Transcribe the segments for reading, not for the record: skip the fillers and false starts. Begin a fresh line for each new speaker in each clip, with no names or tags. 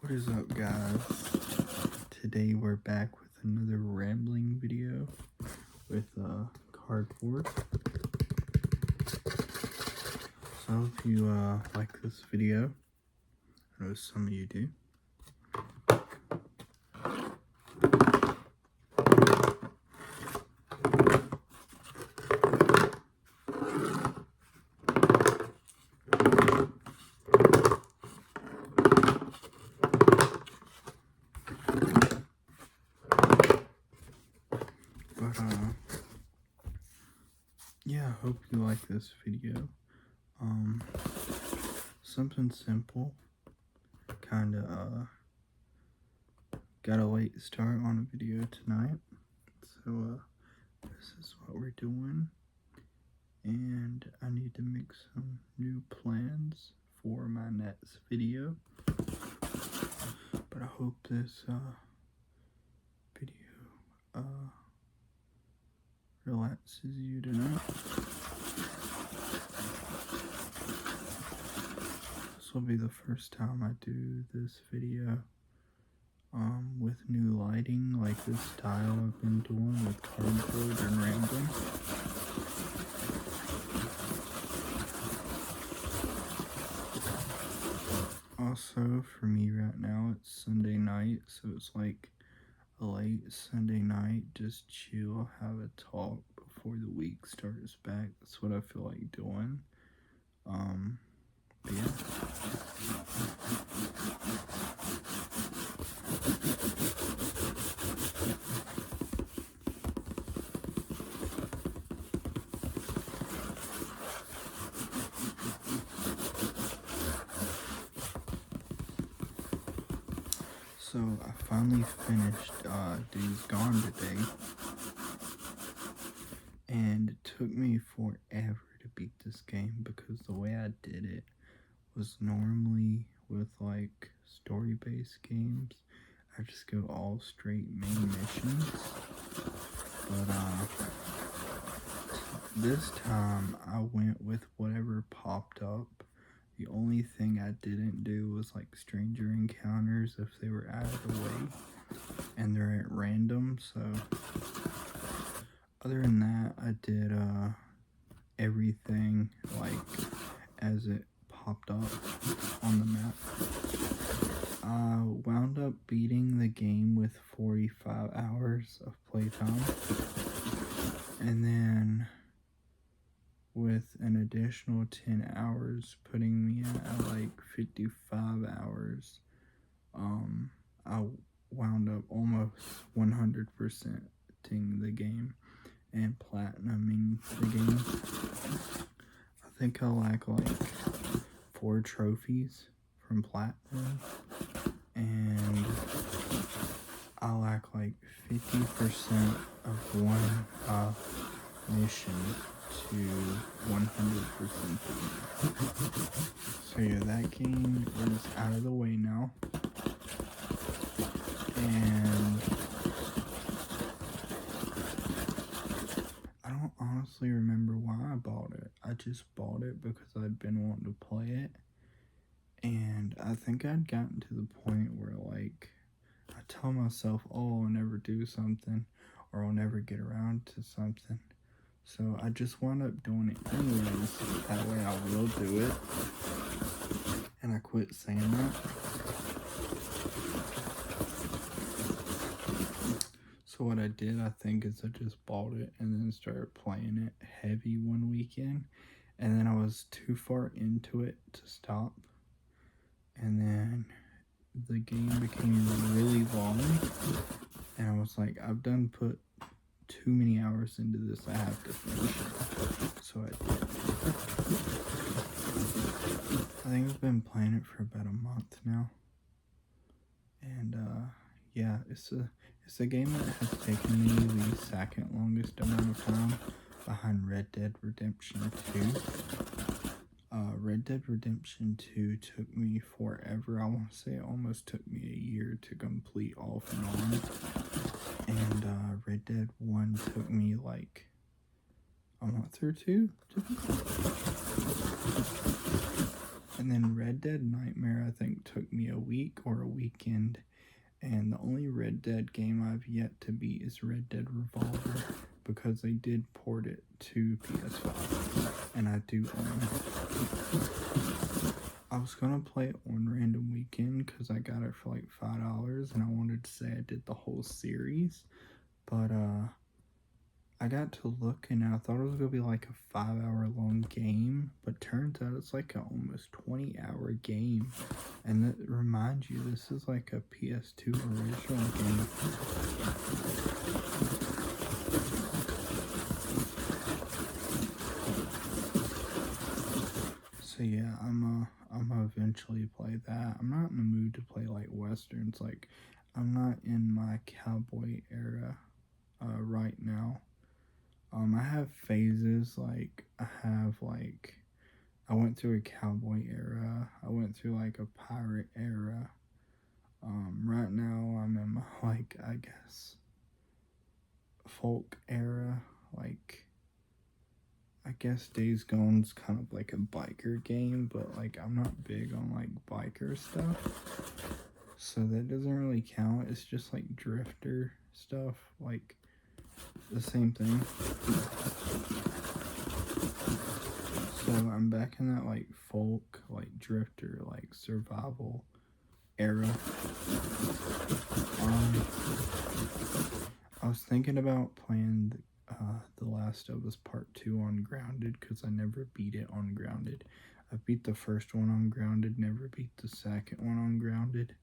What is up, guys? Today we're back with another rambling video with cardboard. So I hope you like this video. I know some of you do. But yeah, I hope you like this video. Something simple. Kinda got a late start on a video tonight. So this is what we're doing. And I need to make some new plans for my next video. But I hope this video relaxes you tonight. This will be the first time I do this video with new lighting, like this style I've been doing with cardboard and rambling. Also, for me right now, it's Sunday night, so it's like a late Sunday night, just chill, have a talk before the week starts back. That's what I feel like doing. But yeah. So I finally finished Days Gone today, and it took me forever to beat this game because the way I did it was normally with like story-based games, I just go all straight main missions, but this time I went with whatever popped up. The only thing I didn't do was like stranger encounters if they were out of the way and they're at random. So other than that, I did everything like as it popped up on the map. I wound up beating the game with 45 hours of playtime, and then with an additional 10 hours, putting me at like 55 hours, I wound up almost 100%ing the game and platinuming the game. I think I lack like 4 trophies from platinum, and I lack like 50% of one mission to 100%. So yeah, that game is out of the way now, and I don't honestly remember why I bought it. I just bought it because I'd been wanting to play it, and I think I'd gotten to the point where like I tell myself, oh, I'll never do something, or I'll never get around to something. So I just wound up doing it anyways, that way I will do it, and I quit saying that. So what I did, I think, is I just bought it and then started playing it heavy one weekend, and then I was too far into it to stop, and then the game became really long, and I was like, I've done put too many hours into this, I have to finish it. So I did. I think I've been playing it for about a month now, and yeah, it's a game that has taken me the second longest amount of time behind Red Dead Redemption 2. Red Dead Redemption 2 took me forever. I want to say it almost took me a year to complete off and on. And Red Dead 1 took me like a month or two. And then Red Dead Nightmare, I think, took me a week or a weekend. And the only Red Dead game I've yet to beat is Red Dead Revolver because they did port it to PS5, and I do own it. I was gonna play it on random weekend because I got it for like $5, and I wanted to say I did the whole series, but I got to look and I thought it was gonna be like a 5 hour long game, but turns out it's like an almost 20-hour game. And that reminds you, this is like a PS2 original game. So yeah, I'm gonna eventually play that. I'm not in the mood to play like westerns. Like, I'm not in my cowboy era right now. I have phases. Like, I went through a cowboy era. I went through like a pirate era. Right now I'm in my, like, I guess, folk era. Like, I guess Days Gone's kind of like a biker game, but like I'm not big on like biker stuff, so that doesn't really count. It's just like drifter stuff, like the same thing. So I'm back in that like folk, like drifter, like survival era. I was thinking about playing The Last of Us Part 2 on Grounded because I never beat it on Grounded. I beat the first one on Grounded, never beat the second one on Grounded.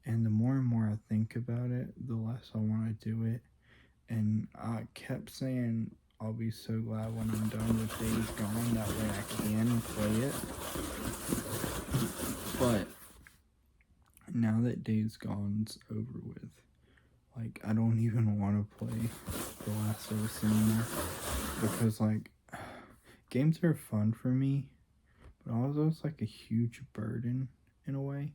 And the more and more I think about it, the less I want to do it. And I kept saying I'll be so glad when I'm done with Days Gone, that way I can play it. But now that Days Gone's over with, like, I don't even want to play The Last of Us anymore, because like games are fun for me, but also it's like a huge burden in a way,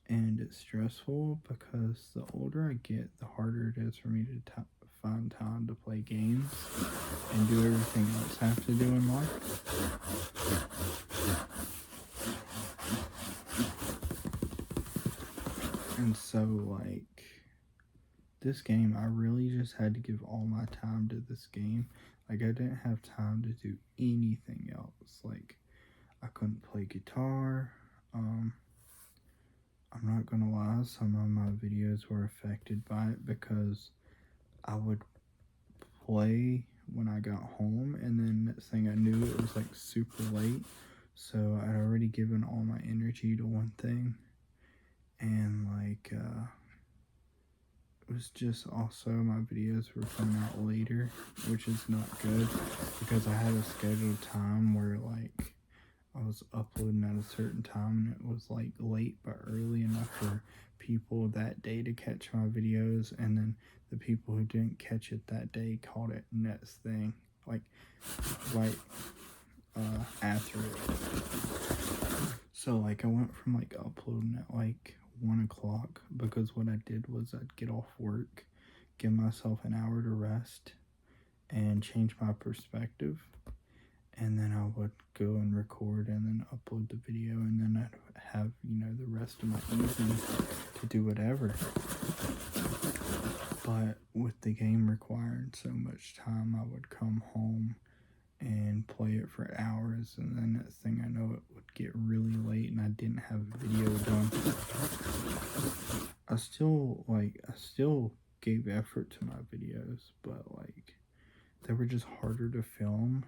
and it's stressful because the older I get, the harder it is for me to find time to play games and do everything else I have to do in life. And so, like, this game, I really just had to give all my time to this game. Like, I didn't have time to do anything else. Like, I couldn't play guitar. I'm not gonna lie, some of my videos were affected by it because I would play when I got home, and then next thing I knew, it was like super late. So I'd already given all my energy to one thing, and like, it was just also my videos were coming out later, which is not good because I had a scheduled time where like I was uploading at a certain time, and it was like late but early enough for people that day to catch my videos, and then the people who didn't catch it that day caught it next thing, like after it. So like I went from like uploading at like 1 o'clock, because what I did was I'd get off work, give myself an hour to rest and change my perspective, and then I would go and record and then upload the video, and then I'd have, the rest of my evening to do whatever. But with the game requiring so much time, I would come home and play it for hours, and then next thing I know, it would get really late and I didn't have a video done. I still gave effort to my videos, but like they were just harder to film,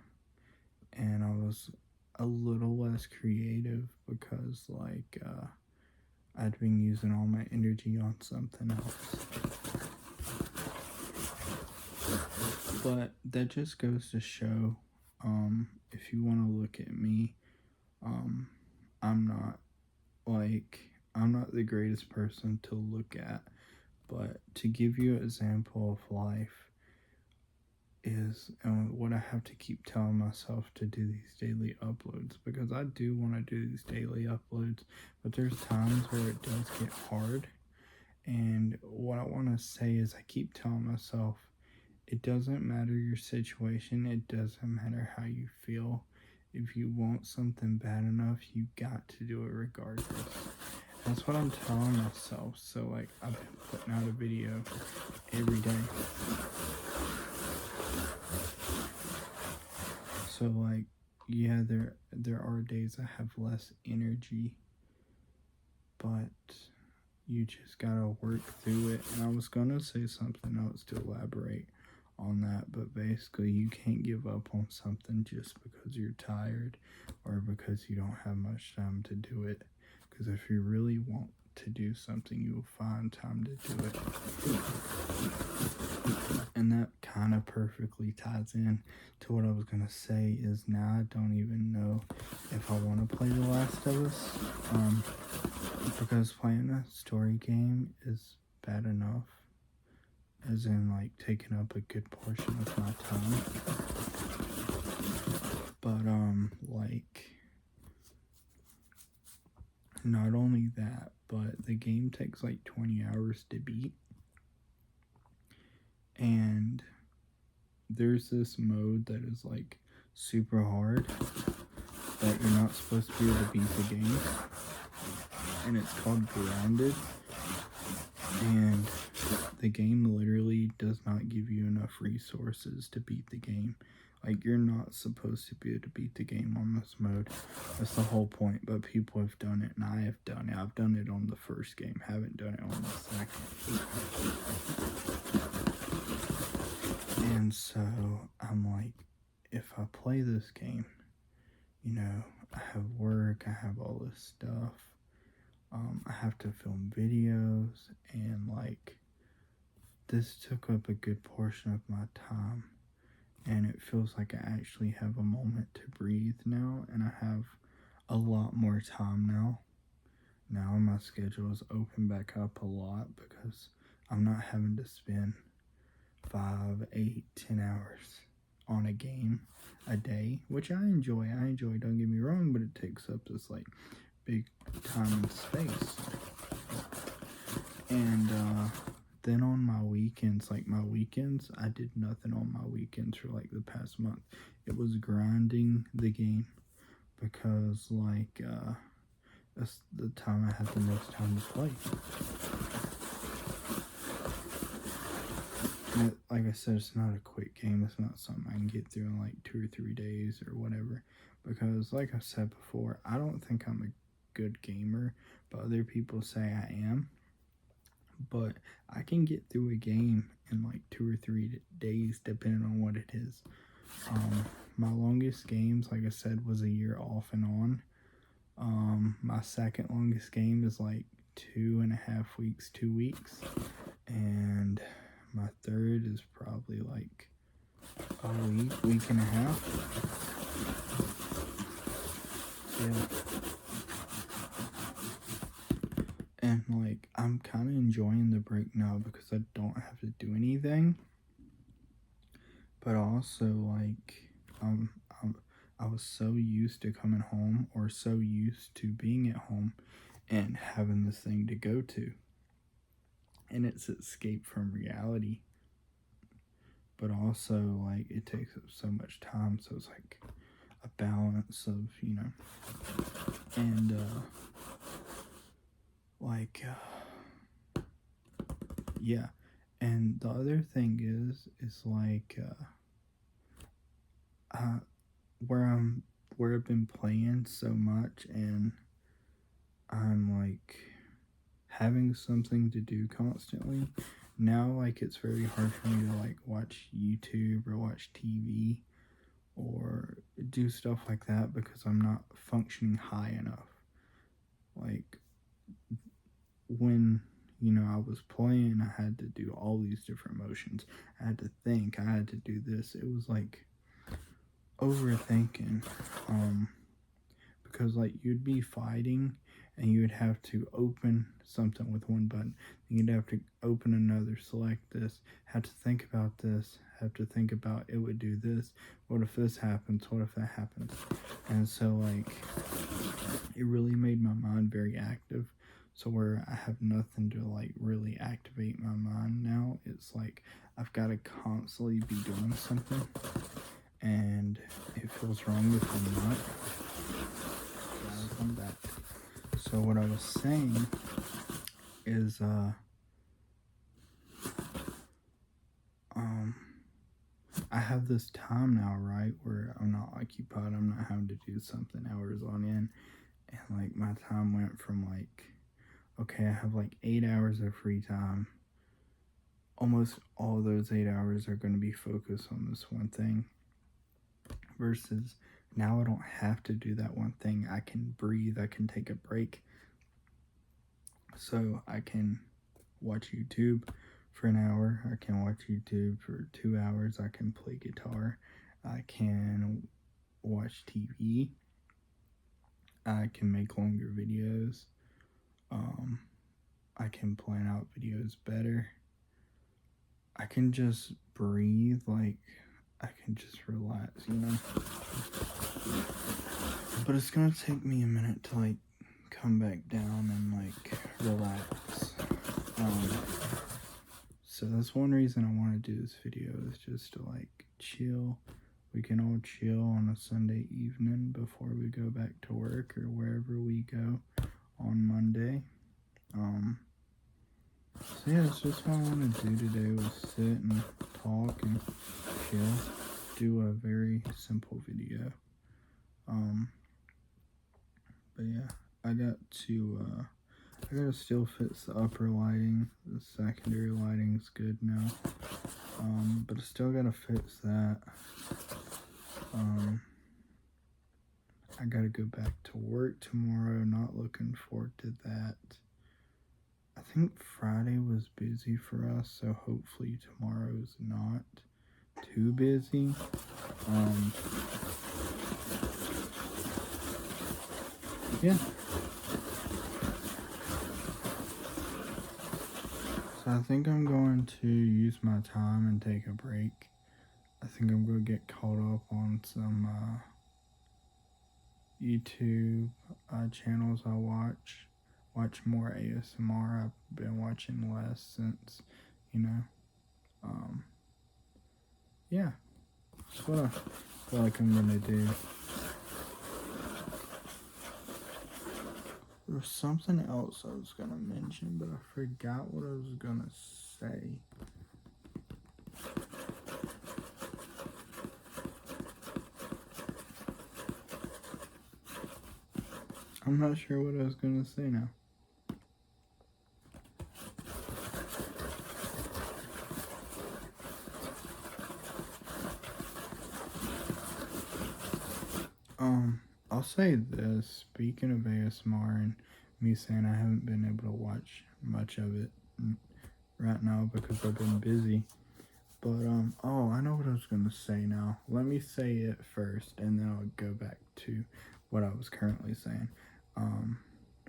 and I was a little less creative because like I'd been using all my energy on something else. But that just goes to show, if you want to look at me, I'm not the greatest person to look at, but to give you an example of life is what I have to keep telling myself to do these daily uploads, because I do want to do these daily uploads, but there's times where it does get hard. And what I want to say is I keep telling myself, it doesn't matter your situation, it doesn't matter how you feel, if you want something bad enough, you got to do it regardless. That's what I'm telling myself. So like I've been putting out a video every day. So like yeah, there are days I have less energy, but you just gotta work through it. And I was gonna say something else to elaborate on that, but basically you can't give up on something just because you're tired or because you don't have much time to do it. Because if you really want to do something, you will find time to do it. And that kind of perfectly ties in to what I was gonna say is now I don't even know if I want to play The Last of Us, because playing a story game is bad enough, as in like taking up a good portion of my time. But like not only that, but the game takes like 20 hours to beat. And there's this mode that is like super hard that you're not supposed to be able to beat the game. And it's called Grounded. And the game literally does not give you enough resources to beat the game. Like, you're not supposed to be able to beat the game on this mode. That's the whole point. But people have done it, and I have done it. I've done it on the first game, haven't done it on the second. And so I'm like, if I play this game, you know, I have work, I have all this stuff. I have to film videos, and like, this took up a good portion of my time, and it feels like I actually have a moment to breathe now, and I have a lot more time now. Now my schedule is open back up a lot because I'm not having to spend 5, 8, 10 hours on a game a day, which I enjoy. Don't get me wrong, but it takes up this like big time and space. And then on my weekends, I did nothing on my weekends for like the past month. It was grinding the game because like that's the time I had the most time to play. And like I said, it's not a quick game. It's not something I can get through in like 2 or 3 days or whatever. Because like I said before, I don't think I'm a good gamer, but other people say I am. But I can get through a game in like 2 or 3 days, depending on what it is. My longest games, like I said, was a year off and on. My second longest game is like 2.5 weeks, 2 weeks. And my third is probably like a week and a half. Yeah. And like, I'm kind of enjoying the break now because I don't have to do anything. But also, like, I was so used to coming home, or so used to being at home and having this thing to go to. And it's escape from reality. But also, like, it takes up so much time, so it's like a balance of, you know, and yeah. And the other thing is like where I've been playing so much, and I'm like having something to do constantly. Now like it's very hard for me to like watch YouTube or watch TV or do stuff like that because I'm not functioning high enough. Like, when, you know, I was playing, I had to do all these different motions. I had to think, I had to do this. It was like overthinking. Because like you'd be fighting and you would have to open something with one button. You'd have to open another, select this, have to think about this, have to think about it would do this. What if this happens? What if that happens? And so like it really made my mind very active. So where I have nothing to like really activate my mind now, it's like I've got to constantly be doing something. and it feels wrong if I'm not. Guys, I'm back. So what I was saying is, I have this time now, right, where I'm not occupied, I'm not having to do something hours on end, and like my time went from like, okay, I have like 8 hours of free time. Almost all of those 8 hours are going to be focused on this one thing, versus now I don't have to do that one thing. I can breathe, I can take a break. So I can watch YouTube for an hour, I can watch YouTube for 2 hours, I can play guitar, I can watch TV, I can make longer videos, I can plan out videos better, I can just breathe, like I can just relax, you know. But it's gonna take me a minute to like come back down and like relax. So that's one reason I want to do this video, is just to like chill. We can all chill on a Sunday evening before we go back to work or wherever we go on Monday. So yeah, it's just what I want to do today, was sit and talk and chill, do a very simple video. But yeah, I gotta still fix the upper lighting. The secondary lighting's good now, but I still gotta fix that. I gotta go back to work tomorrow, not looking forward to that. I think Friday was busy for us, so hopefully tomorrow's not too busy. Yeah. So I think I'm going to use my time and take a break. I think I'm going to get caught up on some YouTube channels I watch more ASMR. I've been watching less since, you know. Yeah, that's what I feel like I'm going to do. There was something else I was going to mention, but I forgot what I was going to say. I'm not sure what I was going to say now. I'll say this, speaking of ASMR and me saying I haven't been able to watch much of it right now because I've been busy. But, oh, I know what I was going to say now. Let me say it first, and then I'll go back to what I was currently saying.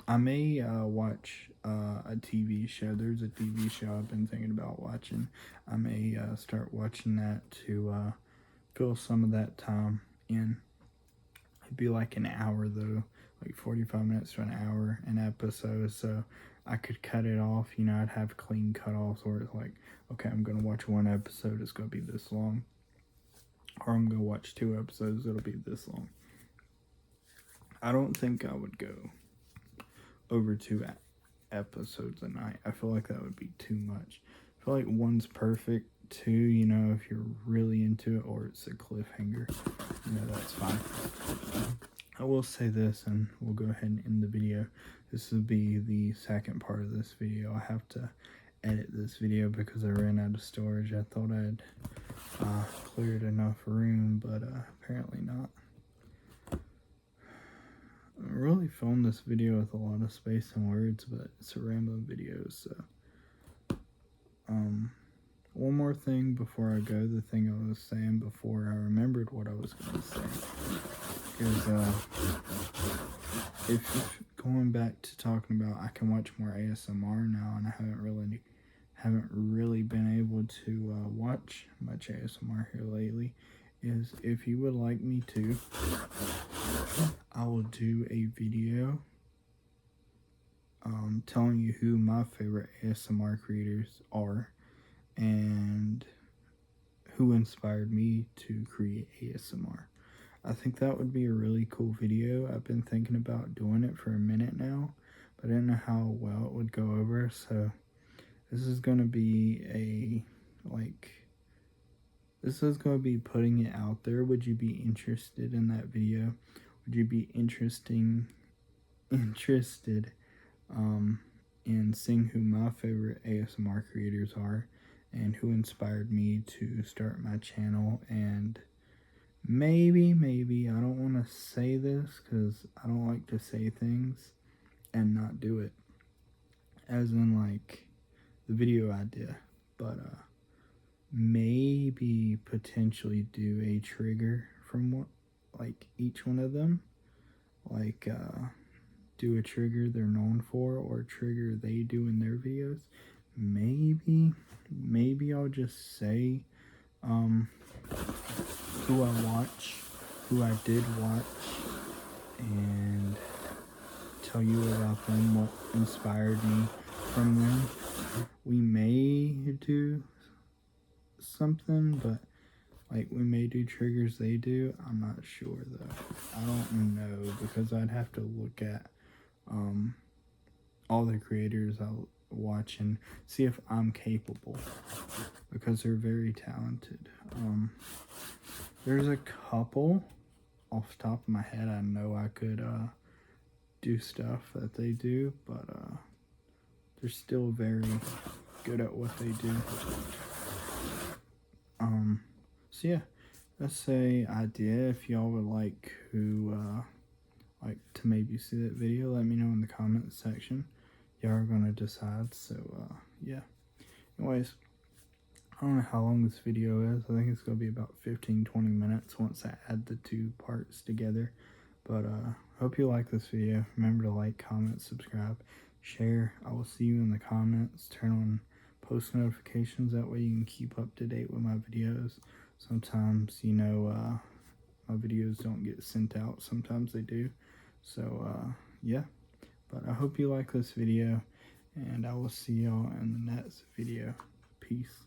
I may watch a TV show. There's a TV show I've been thinking about watching. I may start watching that to fill some of that time in. It'd be like an hour, though, like 45 minutes to an hour an episode, so I could cut it off, you know. I'd have clean cutoffs where it's like, okay, I'm gonna watch one episode, it's gonna be this long, or I'm gonna watch 2 episodes, it'll be this long. I don't think I would go over 2 episodes a night. I feel like that would be too much. I feel like one's perfect. 2, you know, if you're really into it, or it's a cliffhanger, you know, that's fine. I will say this, and we'll go ahead and end the video. This will be the second part of this video. I have to edit this video because I ran out of storage. I thought I had cleared enough room, but apparently not. I really filmed this video with a lot of space and words, but it's a rambling video, so one more thing before I go. The thing I was saying before I remembered what I was going to say is, if going back to talking about I can watch more ASMR now, and I haven't really been able to watch much ASMR here lately, is if you would like me to, I will do a video telling you who my favorite ASMR creators are and who inspired me to create ASMR. I think that would be a really cool video. I've been thinking about doing it for a minute now, but I didn't know how well it would go over, so this is going to be this is going to be putting it out there. Would you be interested in that video? Would you be interested in seeing who my favorite ASMR creators are and who inspired me to start my channel? And maybe, I don't want to say this because I don't like to say things and not do it. As in, like, the video idea. But, maybe potentially do a trigger from each one of them. Like, do a trigger they're known for or a trigger they do in their videos. Maybe I'll just say, who I watch, who I did watch, and tell you about them, what inspired me from them. We may do something, but we may do triggers they do. I'm not sure though. I don't know, because I'd have to look at all the creators I'll watch and see if I'm capable, because they're very talented. There's a couple off the top of my head I know I could do stuff that they do, but they're still very good at what they do. So yeah, that's a idea. If y'all would like to maybe see that video, let me know in the comment section. Y'all are gonna decide. So yeah. Anyways, I don't know how long this video is. I think it's gonna be about 15-20 minutes once I add the two parts together. But hope you like this video. Remember to like, comment, subscribe, share. I will see you in the comments. Turn on post notifications, that way you can keep up to date with my videos. Sometimes, my videos don't get sent out, sometimes they do. So yeah, but I hope you like this video, and I will see y'all in the next video. Peace.